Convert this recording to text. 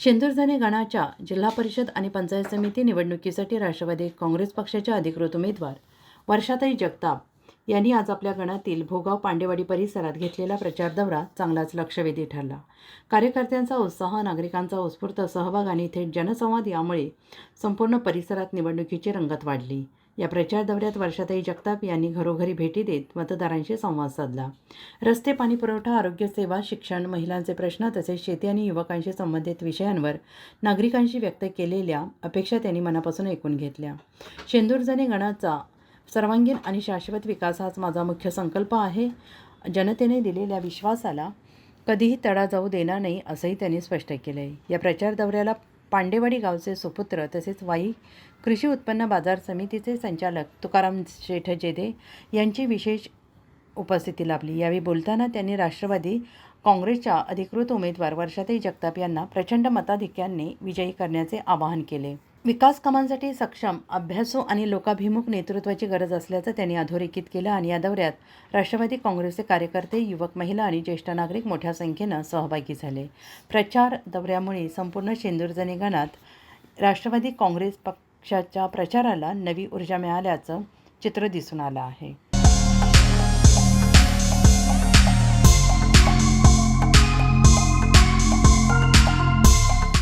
शेंदुरजणे गणाच्या जिल्हा परिषद आणि पंचायत समिती निवडणुकीसाठी राष्ट्रवादी काँग्रेस पक्षाच्या अधिकृत उमेदवार वर्षाताई जगताप यांनी आज आपल्या गणातील भोगाव पांडेवाडी परिसरात घेतलेला प्रचार दौरा चांगलाच लक्षवेधी ठरला. कार्यकर्त्यांचा उत्साह, नागरिकांचा उत्स्फूर्त सहभाग आणि थेट जनसंवाद यामुळे संपूर्ण परिसरात निवडणुकीची रंगत वाढली. या प्रचार दौऱ्यात वर्षाताई जगताप यांनी घरोघरी भेटी देत मतदारांशी संवाद साधला. रस्ते, पाणी पुरवठा, आरोग्य सेवा, शिक्षण, महिलांचे प्रश्न तसेच शेती आणि युवकांशी संबंधित विषयांवर नागरिकांशी व्यक्त केलेल्या अपेक्षा त्यांनी मनापासून ऐकून घेतल्या. शेंदुरजणे गणाचा सर्वांगीण आणि शाश्वत विकास हाच माझा मुख्य संकल्प आहे. जनतेने दिलेल्या विश्वासाला कधीही तडा जाऊ देणार नाही, असंही त्यांनी स्पष्ट केलं आहे. या प्रचार दौऱ्याला पांडेवाडी गावचे सुपुत्र तसेच वाई कृषी उत्पन्न बाजार समितीचे संचालक तुकाराम शेठ जेधे यांची विशेष उपस्थिती लाभली. यावेळी बोलताना त्यांनी राष्ट्रवादी काँग्रेसच्या अधिकृत उमेदवार वर्षाताई जगताप यांना प्रचंड मताधिक्याने विजयी करण्याचे आवाहन केले. विकास कामांसाठी सक्षम, अभ्यासू आणि लोकाभिमुख नेतृत्वाची गरज असल्याचं त्यांनी अधोरेखित केलं आणि या दौऱ्यात राष्ट्रवादी काँग्रेसचे कार्यकर्ते, युवक, महिला आणि ज्येष्ठ नागरिक मोठ्या संख्येनं सहभागी झाले. प्रचार दौऱ्यामुळे संपूर्ण शेंदुरजणे गणात राष्ट्रवादी काँग्रेस पक्षाच्या प्रचाराला नवी ऊर्जा मिळाल्याचं चित्र दिसून आलं आहे.